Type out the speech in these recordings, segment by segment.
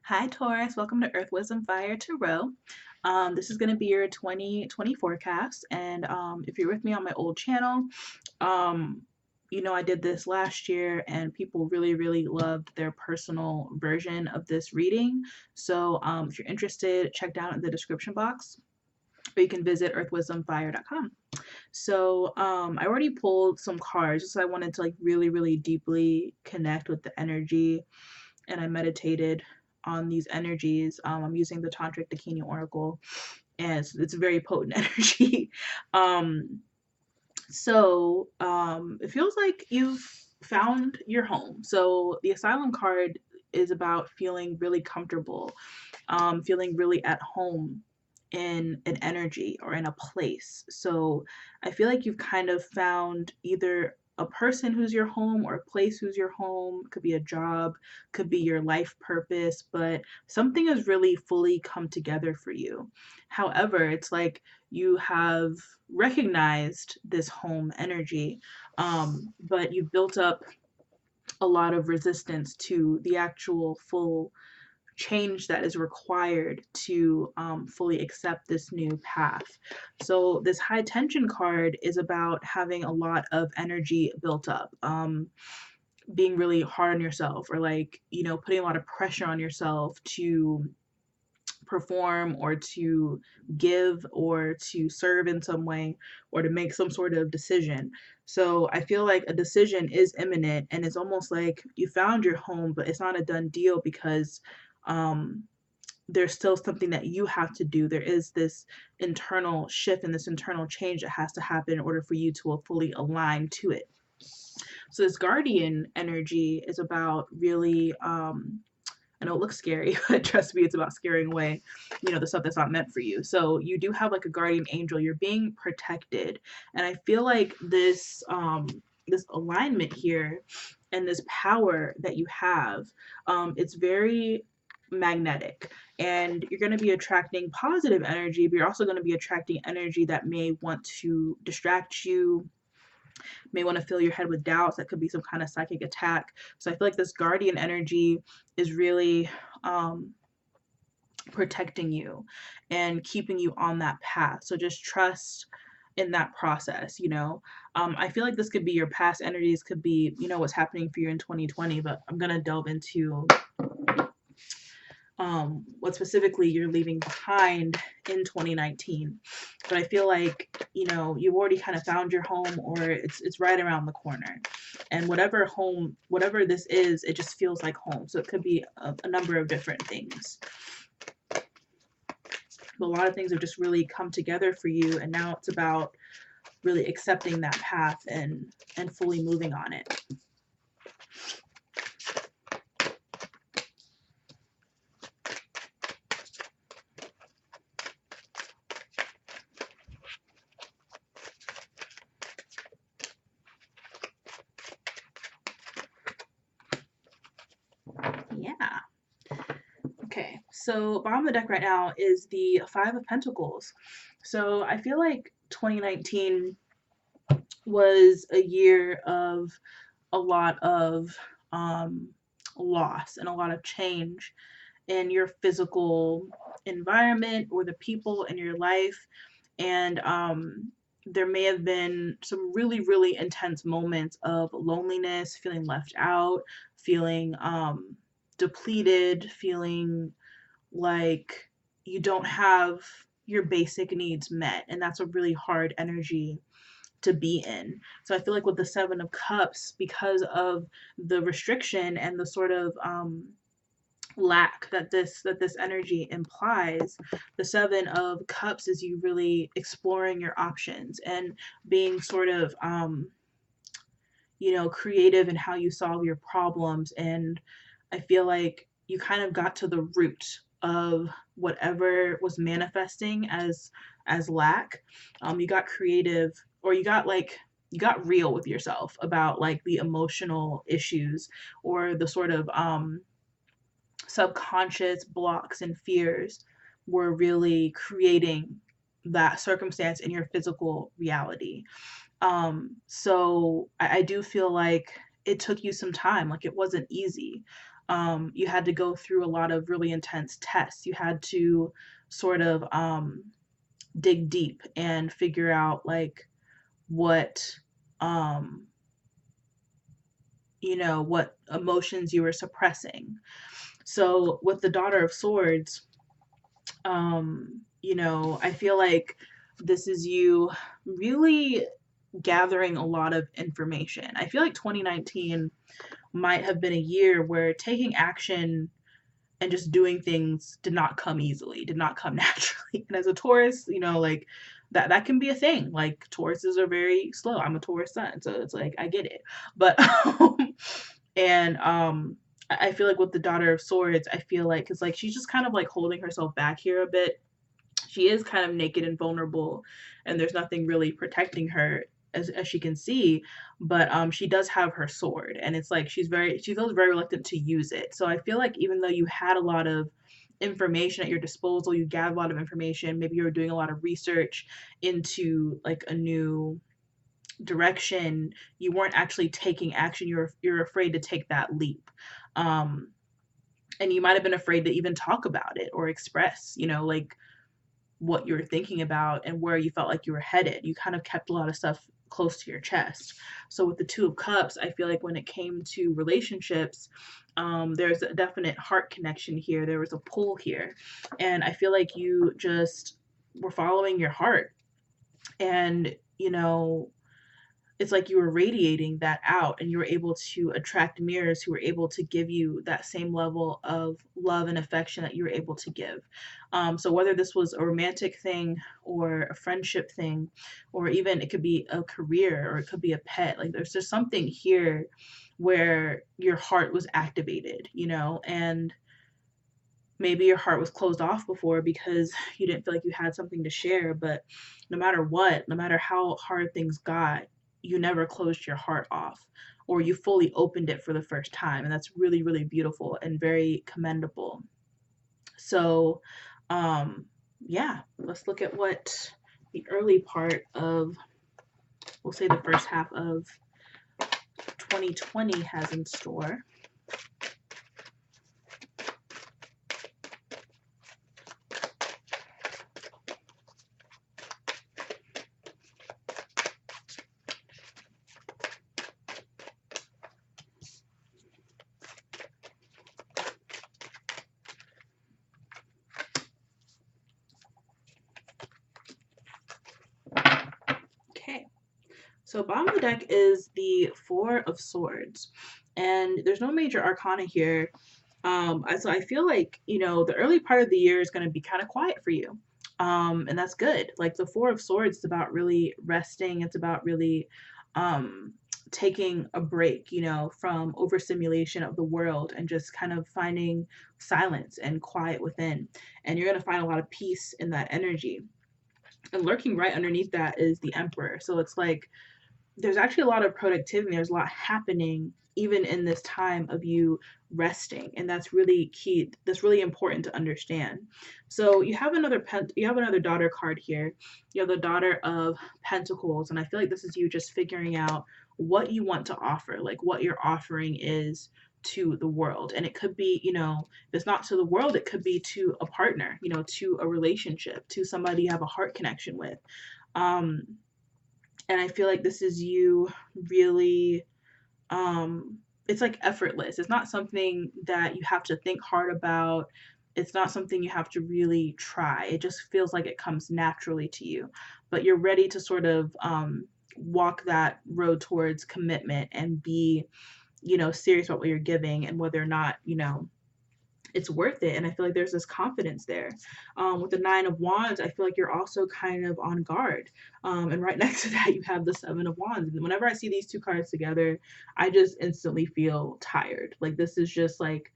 Hi, Taurus. Welcome to Earth Wisdom Fire Tarot. This is going to be your 2020 forecast. And if you're with me on my old channel, um, I did this last year and people really, really loved their personal version of this reading. So if you're interested, check down in the description box or you can visit earthwisdomfire.com. So I already pulled some cards just so I wanted to like really, really deeply connect with the energy and I meditated on these energies. I'm using the Tantric Dakini Oracle, and it's a very potent energy. um, it feels like you've found your home. So the Asylum card is about feeling really comfortable, feeling really at home in an energy or in a place. So I feel like you've kind of found either a person who's your home or a place who's your home. Could be a job, could be your life purpose, but something has really fully come together for you. However, it's like you have recognized this home energy, but you've built up a lot of resistance to the actual full change that is required to fully accept this new path. So, this high tension card is about having a lot of energy built up, being really hard on yourself, or like, putting a lot of pressure on yourself to perform or to give or to serve in some way or to make some sort of decision. So I feel like a decision is imminent and it's almost like you found your home, but it's not a done deal because um, there's still something that you have to do. There is this internal shift and this internal change that has to happen in order for you to fully align to it. So this guardian energy is about really I know it looks scary, but trust me, it's about scaring away, the stuff that's not meant for you. So you do have like a guardian angel. You're being protected, and I feel like this alignment here and this power that you have, it's very magnetic, and you're going to be attracting positive energy, but you're also going to be attracting energy that may want to distract you, may want to fill your head with doubts. That could be some kind of psychic attack. So I feel like this guardian energy is really protecting you and keeping you on that path. So just trust in that process. I feel like this could be your past energies, could be, what's happening for you in 2020, but I'm going to delve into what specifically you're leaving behind in 2019. But I feel like, you've already kind of found your home, or it's right around the corner. And whatever this is, it just feels like home. So it could be a number of different things. But a lot of things have just really come together for you, and now it's about really accepting that path and fully moving on it. Yeah. Okay, so bottom of the deck right now is the Five of Pentacles. So I feel like 2019 was a year of a lot of um, loss and a lot of change in your physical environment or the people in your life. And there may have been some really, really intense moments of loneliness, feeling left out, feeling depleted, feeling like you don't have your basic needs met. And that's a really hard energy to be in. So I feel like with the Seven of Cups, because of the restriction and the sort of lack that this energy implies, the Seven of Cups is you really exploring your options and being sort of creative in how you solve your problems. And I feel like you kind of got to the root of whatever was manifesting as lack. You got creative, or you got real with yourself about like the emotional issues or the sort of subconscious blocks and fears were really creating that circumstance in your physical reality. So I do feel like it took you some time. Like it wasn't easy. You had to go through a lot of really intense tests. You had to sort of dig deep and figure out like what um what emotions you were suppressing. So with the Daughter of Swords, I feel like this is you really gathering a lot of information. I feel like 2019 might have been a year where taking action and just doing things did not come easily, did not come naturally. And as a Taurus, like that can be a thing. Like Tauruses are very slow. I'm a Taurus sun, so it's like I get it. But and I feel like with the Daughter of Swords, I feel like it's like she's just kind of like holding herself back here a bit. She is kind of naked and vulnerable, and there's nothing really protecting her as she can see. But she does have her sword, and it's like she feels very reluctant to use it. So I feel like even though you had a lot of information at your disposal, you gathered a lot of information, maybe you were doing a lot of research into like a new direction, you weren't actually taking action. You're afraid to take that leap. um and you might have been afraid to even talk about it or express, like what you were thinking about and where you felt like you were headed. You kind of kept a lot of stuff close to your chest. So with the Two of Cups, I feel like when it came to relationships, there's a definite heart connection here. There was a pull here. And I feel like you just were following your heart. And, it's like you were radiating that out, and you were able to attract mirrors who were able to give you that same level of love and affection that you were able to give. So whether this was a romantic thing or a friendship thing, or even it could be a career or it could be a pet, like there's just something here where your heart was activated, and maybe your heart was closed off before because you didn't feel like you had something to share. But no matter what, no matter how hard things got, you never closed your heart off, or you fully opened it for the first time. And that's really, really beautiful and very commendable. So, yeah, let's look at what the early part of, we'll say the first half of 2020 has in store. Okay, so bottom of the deck is the Four of Swords, and there's no major arcana here. So I feel like, the early part of the year is going to be kind of quiet for you. And that's good. Like the Four of Swords is about really resting. It's about really taking a break, from overstimulation of the world and just kind of finding silence and quiet within. And you're going to find a lot of peace in that energy. And lurking right underneath that is the Emperor. So it's like there's actually a lot of productivity. There's a lot happening even in this time of you resting, and that's really key. That's really important to understand. So you have another daughter card here. You have the Daughter of Pentacles, and I feel like this is you just figuring out what you want to offer, like what your offering is to the world. And it could be, if it's not to the world, it could be to a partner, to a relationship, to somebody you have a heart connection with. And I feel like this is you really, it's like effortless. It's not something that you have to think hard about. It's not something you have to really try. It just feels like it comes naturally to you. But you're ready to sort of walk that road towards commitment and be, serious about what you're giving and whether or not, it's worth it. And I feel like there's this confidence there. With the Nine of Wands, I feel like you're also kind of on guard. And right next to that, you have the Seven of Wands. And whenever I see these two cards together, I just instantly feel tired. Like this is just like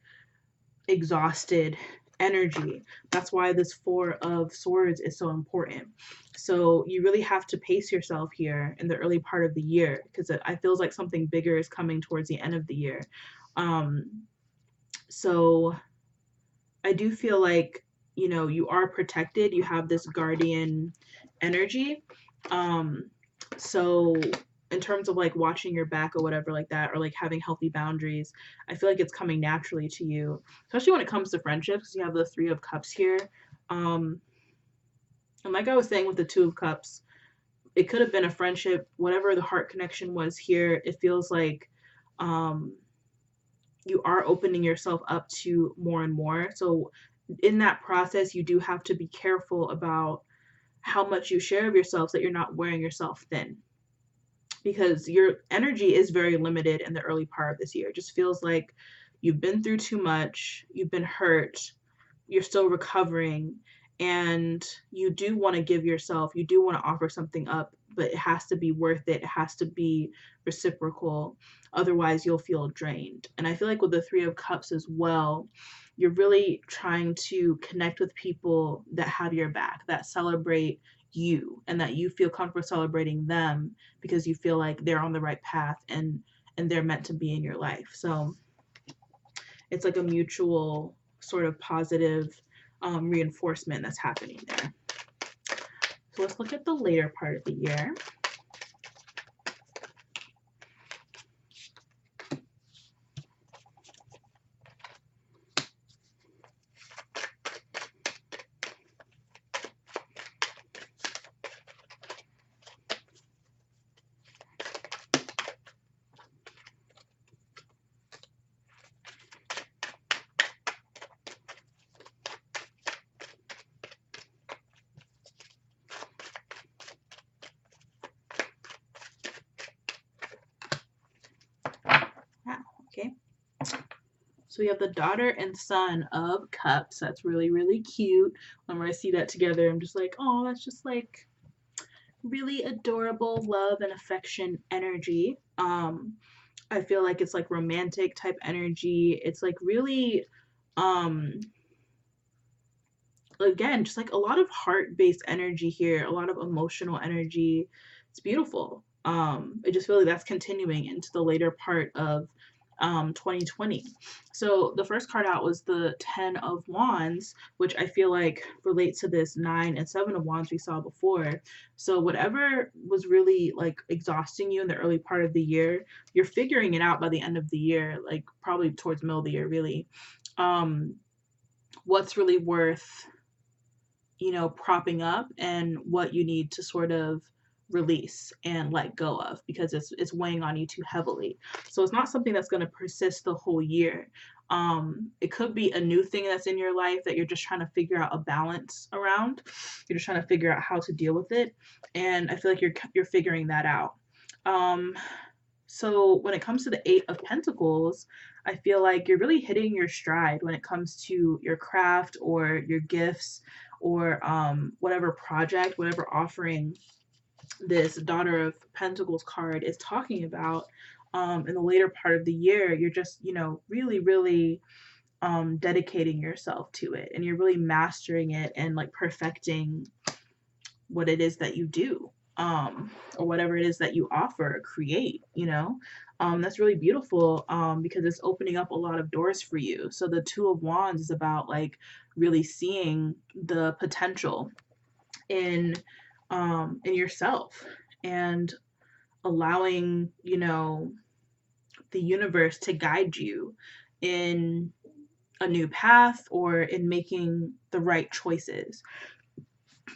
exhausted energy. That's why this Four of Swords is so important. So you really have to pace yourself here in the early part of the year, because I feels like something bigger is coming towards the end of the year. So I do feel like, you are protected. You have this guardian energy. So in terms of like watching your back or whatever like that, or like having healthy boundaries, I feel like it's coming naturally to you, especially when it comes to friendships, because you have the Three of Cups here. And like I was saying with the Two of Cups, it could have been a friendship, whatever the heart connection was here. It feels like um, you are opening yourself up to more and more. So in that process, you do have to be careful about how much you share of yourself, so that you're not wearing yourself thin, because your energy is very limited in the early part of this year. It just feels like you've been through too much, you've been hurt, you're still recovering, and you do want to give yourself, you do want to offer something up, but it has to be worth it. It has to be reciprocal. Otherwise, you'll feel drained. And I feel like with the Three of Cups as well, you're really trying to connect with people that have your back, that celebrate you, and that you feel comfortable celebrating them because you feel like they're on the right path, and they're meant to be in your life. So it's like a mutual sort of positive reinforcement that's happening there. So let's look at the later part of the year. Wow, okay. So we have the Daughter and Son of Cups. That's really, really cute. When I see that together, I'm just like, oh, that's just like really adorable love and affection energy. I feel like it's like romantic type energy. It's like really, um, again, just like a lot of heart-based energy here, a lot of emotional energy. It's beautiful. I just feel like that's continuing into the later part of 2020. So the first card out was the Ten of Wands, which I feel like relates to this Nine and Seven of Wands we saw before. So whatever was really like exhausting you in the early part of the year, you're figuring it out by the end of the year, like probably towards the middle of the year, really. What's really worth, propping up, and what you need to sort of release and let go of, because it's weighing on you too heavily. So it's not something that's going to persist the whole year. It could be a new thing that's in your life that you're just trying to figure out a balance around. You're just trying to figure out how to deal with it, and I feel like you're figuring that out. So when it comes to the Eight of Pentacles, I feel like you're really hitting your stride when it comes to your craft or your gifts, or whatever project, whatever offering this Daughter of Pentacles card is talking about. In the later part of the year, you're just, really, really dedicating yourself to it, and you're really mastering it and like perfecting what it is that you do, or whatever it is that you offer, create, that's really beautiful, because it's opening up a lot of doors for you. So the Two of Wands is about like really seeing the potential in yourself, and allowing, the universe to guide you in a new path, or in making the right choices.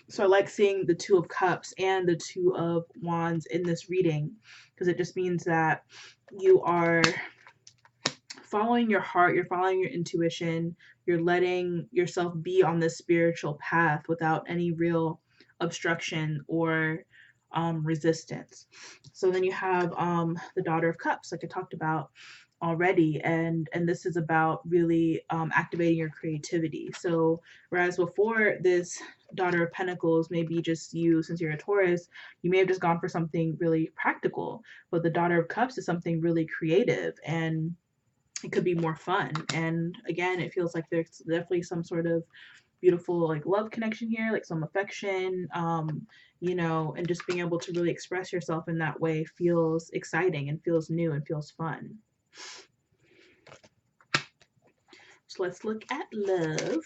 So I like seeing the Two of Cups and the Two of Wands in this reading, because it just means that you are following your heart, you're following your intuition, you're letting yourself be on this spiritual path without any real obstruction or resistance. So then you have the Daughter of Cups, like I talked about already, and this is about really activating your creativity. So whereas before, this Daughter of Pentacles may be just you, since you're a Taurus, you may have just gone for something really practical, but the Daughter of Cups is something really creative, and it could be more fun. And again, it feels like there's definitely some sort of beautiful like love connection here, like some affection, and just being able to really express yourself in that way feels exciting and feels new and feels fun. So let's look at love.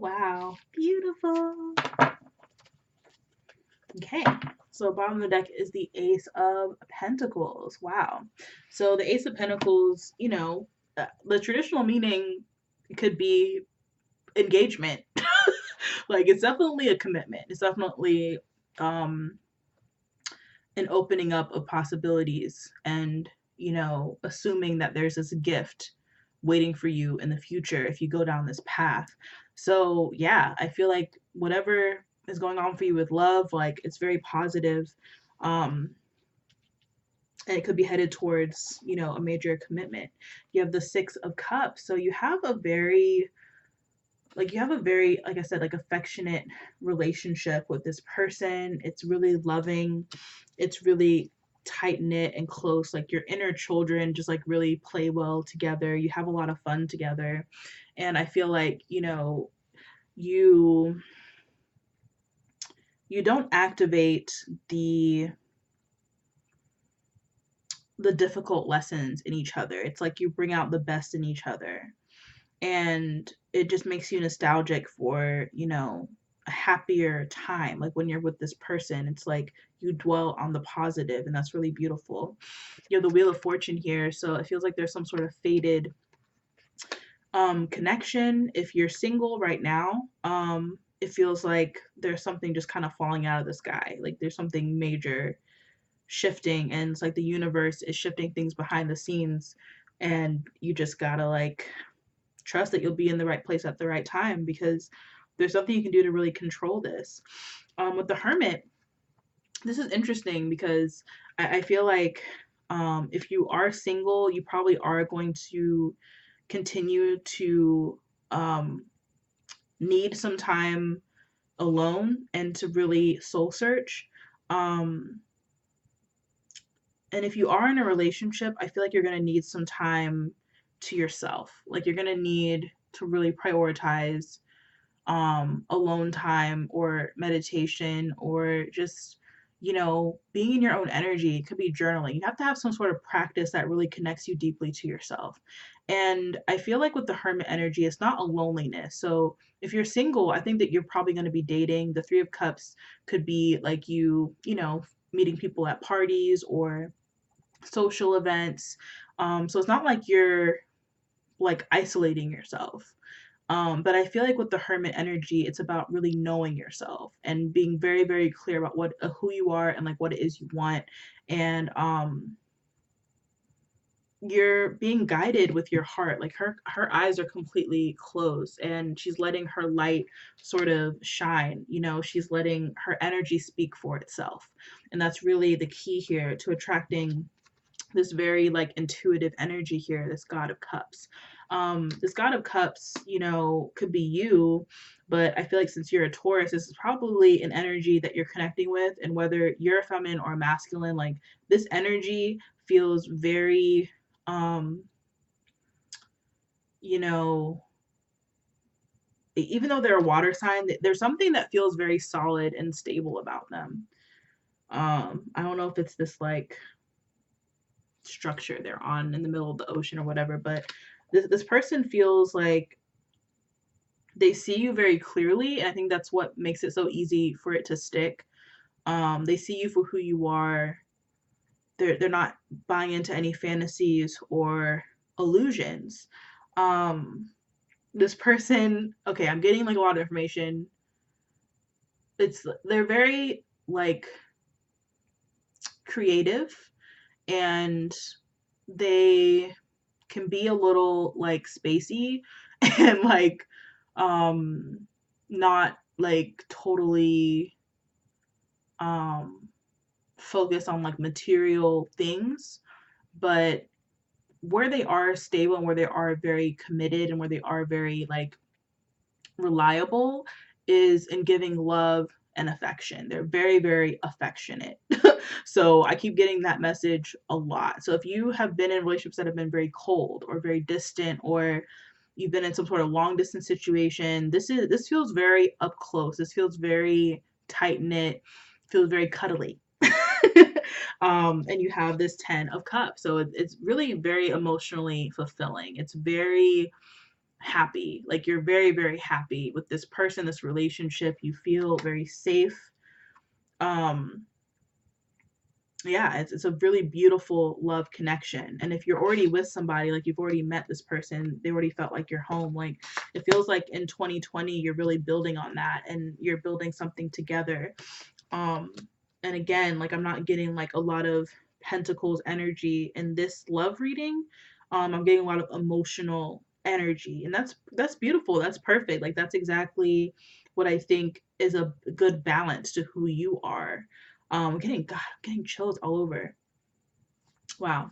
wow. Beautiful. Okay. So bottom of the deck is the Ace of Pentacles. Wow. So the Ace of Pentacles, the traditional meaning could be engagement. Like it's definitely a commitment. It's definitely um an opening up of possibilities and, assuming that there's this gift waiting for you in the future if you go down this path. So, yeah, I feel like whatever is going on for you with love, like it's very positive. Um, and it could be headed towards, a major commitment. You have the Six of Cups. So you have a very, like I said, like affectionate relationship with this person. It's really loving. It's really tight knit and close. Like your inner children just like really play well together. You have a lot of fun together. And I feel like, you you don't activate the the difficult lessons in each other. It's like you bring out the best in each other. And it just makes you nostalgic for, a happier time. Like when you're with this person, it's like you dwell on the positive, and that's really beautiful. You have the Wheel of Fortune here, so it feels like there's some sort of faded connection. If you're single right now, it feels like there's something just kind of falling out of the sky. Like there's something major shifting, and it's like the universe is shifting things behind the scenes, and you just gotta like trust that you'll be in the right place at the right time, because there's nothing you can do to really control this. With the Hermit, this is interesting because I feel like if you are single, you probably are going to continue to need some time alone and to really soul search. Um, and if you are in a relationship, I feel like you're going to need some time to yourself. Like you're going to need to really prioritize alone time or meditation, or just, being in your own energy. It could be journaling. You have to have some sort of practice that really connects you deeply to yourself. And I feel like with the Hermit energy, it's not a loneliness. So if you're single, I think that you're probably going to be dating. The Three of Cups could be like meeting people at parties or social events. So it's not like you're like isolating yourself. But I feel like with the Hermit energy, it's about really knowing yourself and being very, very clear about who you are and like what it is you want. And you're being guided with your heart. Like her eyes are completely closed, and she's letting her light sort of shine. She's letting her energy speak for itself. And that's really the key here to attracting this very like intuitive energy here, this God of Cups. This God of Cups, could be you, but I feel like since you're a Taurus, this is probably an energy that you're connecting with. And whether you're a feminine or a masculine, like this energy feels very, you know, even though they're a water sign, there's something that feels very solid and stable about them. I don't know if it's this like structure they're on in the middle of the ocean or whatever, but this person feels like they see you very clearly, and I think that's what makes it so easy for it to stick. They see you for who you are. They're not buying into any fantasies or illusions. Um, this person, okay, I'm getting like a lot of information. They're very like creative, and they can be a little like spacey and like not like totally focused on like material things, but where they are stable and where they are very committed and where they are very like reliable is in giving love and affection. They're very, very affectionate. So I keep getting that message a lot. So if you have been in relationships that have been very cold or very distant, or you've been in some sort of long distance situation, this feels very up close. This feels very tight knit, feels very cuddly. And you have this 10 of Cups. So it's really very emotionally fulfilling. It's very happy. Like you're very, very happy with this person, this relationship. You feel very safe. Um, yeah, it's a really beautiful love connection. And if you're already with somebody, like you've already met this person, they already felt like you're home. Like it feels like in 2020, you're really building on that and you're building something together. Um, and again, like I'm not getting like a lot of pentacles energy in this love reading. I'm getting a lot of emotional energy, and that's beautiful. That's perfect. Like that's exactly what I think is a good balance to who you are. I'm getting chills all over. Wow.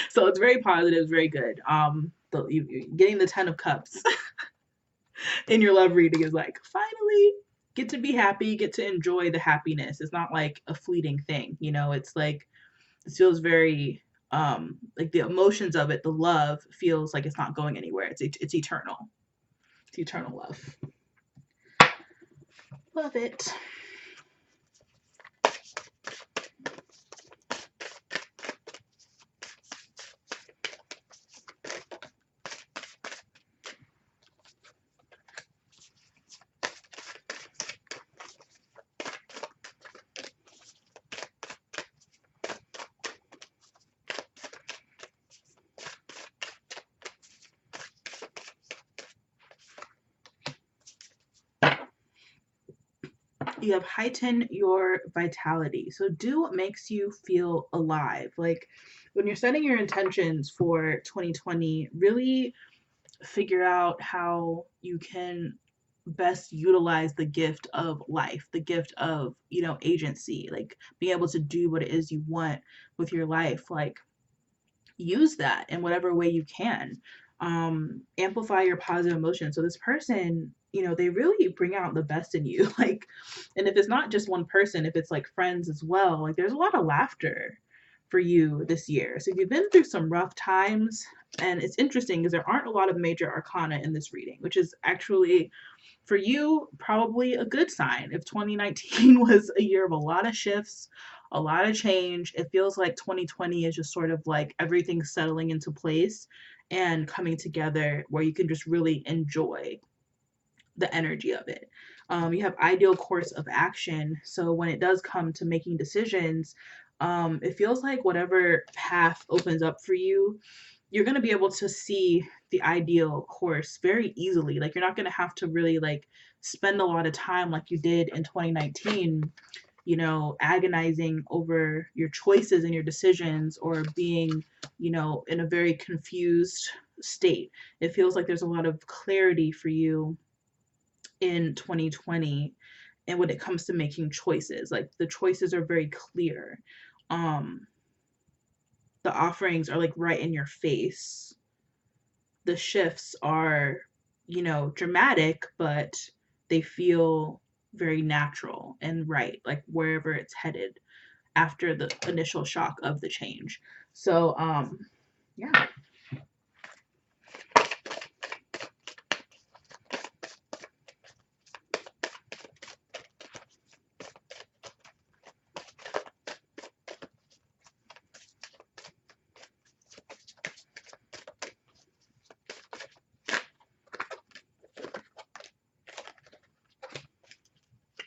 So it's very positive, very good. Getting the 10 of Cups in your love reading is like finally get to be happy, get to enjoy the happiness. It's not like a fleeting thing, you know. It's like it feels very like the emotions of it, the love feels like it's not going anywhere. It's eternal. It's eternal love. Love it. You have heighten your vitality. So do what makes you feel alive. Like when you're setting your intentions for 2020, really figure out how you can best utilize the gift of life, the gift of, you know, agency, like being able to do what it is you want with your life. Like use that in whatever way you can. Amplify your positive emotions. So this person, you know, they really bring out the best in you. Like, and if it's not just one person, if it's like friends as well, like there's a lot of laughter for you this year. So if you've been through some rough times, and it's interesting because there aren't a lot of major arcana in this reading, which is actually for you probably a good sign. If 2019 was a year of a lot of shifts, a lot of change, it feels like 2020 is just sort of like everything settling into place and coming together where you can just really enjoy the energy of it. You have ideal course of action. So when it does come to making decisions, it feels like whatever path opens up for you, you're going to be able to see the ideal course very easily. Like you're not going to have to really like spend a lot of time like you did in 2019, you know, agonizing over your choices and your decisions or being, you know, in a very confused state. It feels like there's a lot of clarity for you in 2020 and when it comes to making choices. Like the choices are very clear. Um the offerings are like right in your face. The shifts are, you know, dramatic, but they feel very natural and right, like wherever it's headed after the initial shock of the change. So, yeah.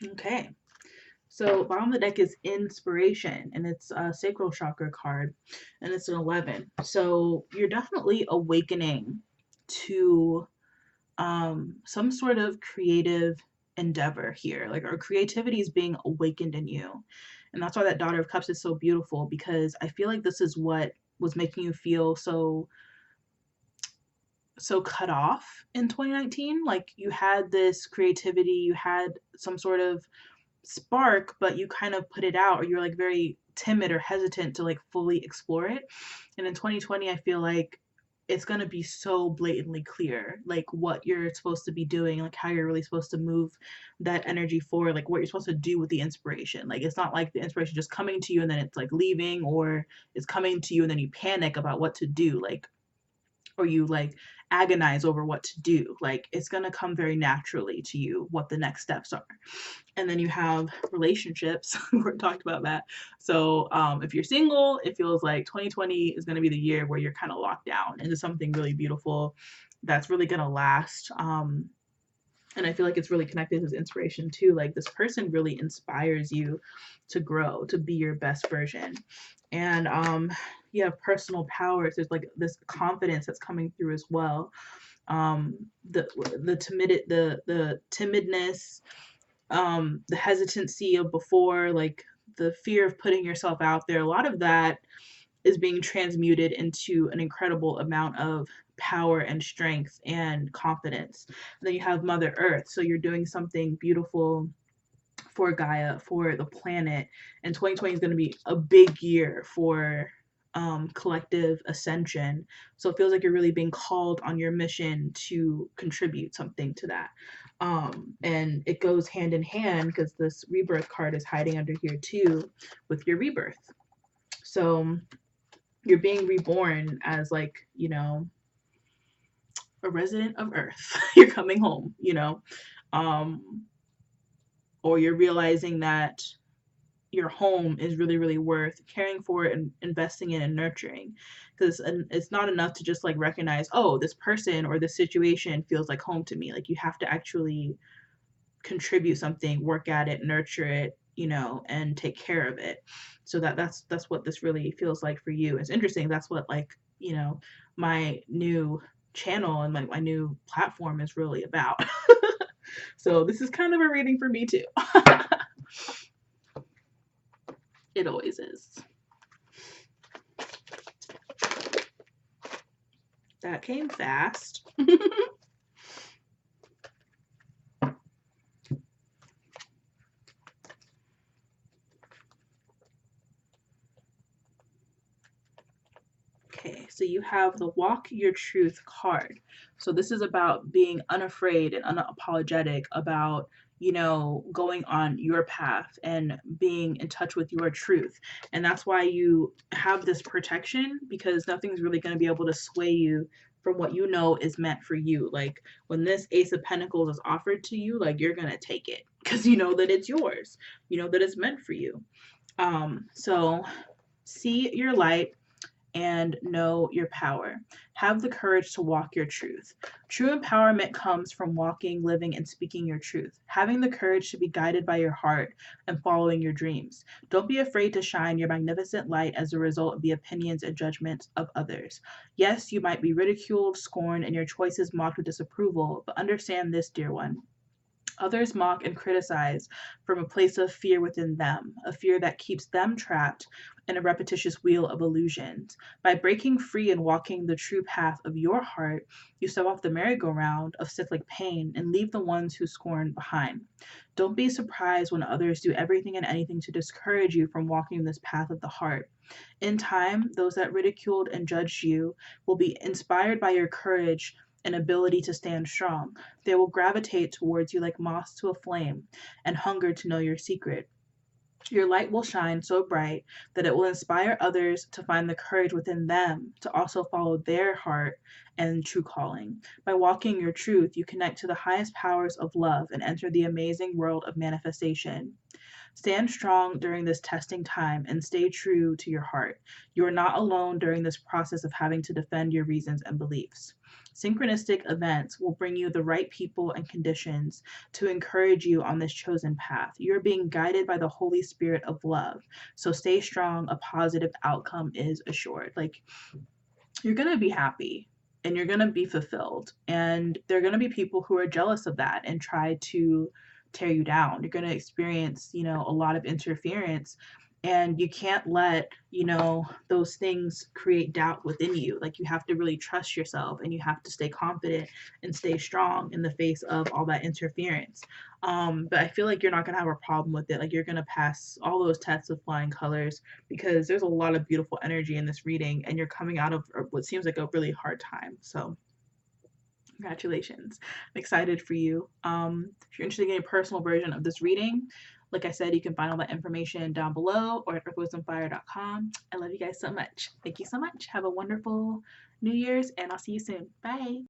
Okay. So bottom of the deck is inspiration, and it's a sacral chakra card, and it's an 11. So you're definitely awakening to some sort of creative endeavor here. Like our creativity is being awakened in you, and that's why that Daughter of Cups is so beautiful, because I feel like this is what was making you feel so cut off in 2019. Like you had this creativity, you had some sort of spark, but you kind of put it out, or you're like very timid or hesitant to like fully explore it. And in 2020, I feel like it's going to be so blatantly clear, like what you're supposed to be doing, like how you're really supposed to move that energy forward, like what you're supposed to do with the inspiration. Like it's not like the inspiration just coming to you and then it's like leaving, or it's coming to you and then you panic about what to do. Like, or you like agonize over what to do. Like, it's going to come very naturally to you what the next steps are. And then you have relationships. We talked about that. So if you're single, it feels like 2020 is going to be the year where you're kind of locked down into something really beautiful that's really going to last. And I feel like it's really connected to this inspiration too. Like, this person really inspires you to grow, to be your best version. And you have personal powers. There's like this confidence that's coming through as well. The timidness, the hesitancy of before, like the fear of putting yourself out there, a lot of that is being transmuted into an incredible amount of power and strength and confidence. And then you have Mother Earth. So you're doing something beautiful for Gaia, for the planet. And 2020 is going to be a big year for collective ascension. So it feels like you're really being called on your mission to contribute something to that. And it goes hand in hand because this rebirth card is hiding under here too with your rebirth. So you're being reborn as, like, you know, a resident of Earth. You're coming home, you know, or you're realizing that your home is really, really worth caring for and investing in and nurturing. Because it's not enough to just like recognize, oh, this person or this situation feels like home to me. Like, you have to actually contribute something, work at it, nurture it, you know, and take care of it. So that's what this really feels like for you. It's interesting. That's what, like, you know, my new channel and my new platform is really about. So this is kind of a reading for me too. It always is. That came fast. Okay, so you have the Walk Your Truth card. So this is about being unafraid and unapologetic about, you know, going on your path and being in touch with your truth. And that's why you have this protection, because nothing's really going to be able to sway you from what you know is meant for you. Like, when this Ace of Pentacles is offered to you, like, you're going to take it because you know that it's yours. You know that it's meant for you. So see your light and know your power. Have the courage to walk your truth. True empowerment comes from walking, living, and speaking your truth. Having the courage to be guided by your heart and following your dreams. Don't be afraid to shine your magnificent light as a result of the opinions and judgments of others. Yes, you might be ridiculed, scorned, and your choices mocked with disapproval, but understand this, dear one. Others mock and criticize from a place of fear within them, a fear that keeps them trapped in a repetitious wheel of illusions. By breaking free and walking the true path of your heart, you step off the merry-go-round of cyclic pain and leave the ones who scorn behind. Don't be surprised when others do everything and anything to discourage you from walking this path of the heart. In time, those that ridiculed and judged you will be inspired by your courage and ability to stand strong. They will gravitate towards you like moths to a flame and hunger to know your secret. Your light will shine so bright that it will inspire others to find the courage within them to also follow their heart and true calling. By walking your truth, you connect to the highest powers of love and enter the amazing world of manifestation. Stand strong during this testing time and stay true to your heart. You are not alone during this process of having to defend your reasons and beliefs. Synchronistic events will bring you the right people and conditions to encourage you on this chosen path. You're being guided by the Holy Spirit of love. So stay strong. A positive outcome is assured. Like, you're going to be happy and you're going to be fulfilled. And there are going to be people who are jealous of that and try to tear you down. You're going to experience, you know, a lot of interference, and you can't let, you know, those things create doubt within you. Like, you have to really trust yourself and you have to stay confident and stay strong in the face of all that interference. But I feel like you're not going to have a problem with it. Like, you're going to pass all those tests with flying colors because there's a lot of beautiful energy in this reading and you're coming out of what seems like a really hard time. So congratulations. I'm excited for you. If you're interested in getting a personal version of this reading, like I said, you can find all that information down below or at earthwisdomfire.com. I love you guys so much. Thank you so much. Have a wonderful New Year's, and I'll see you soon. Bye.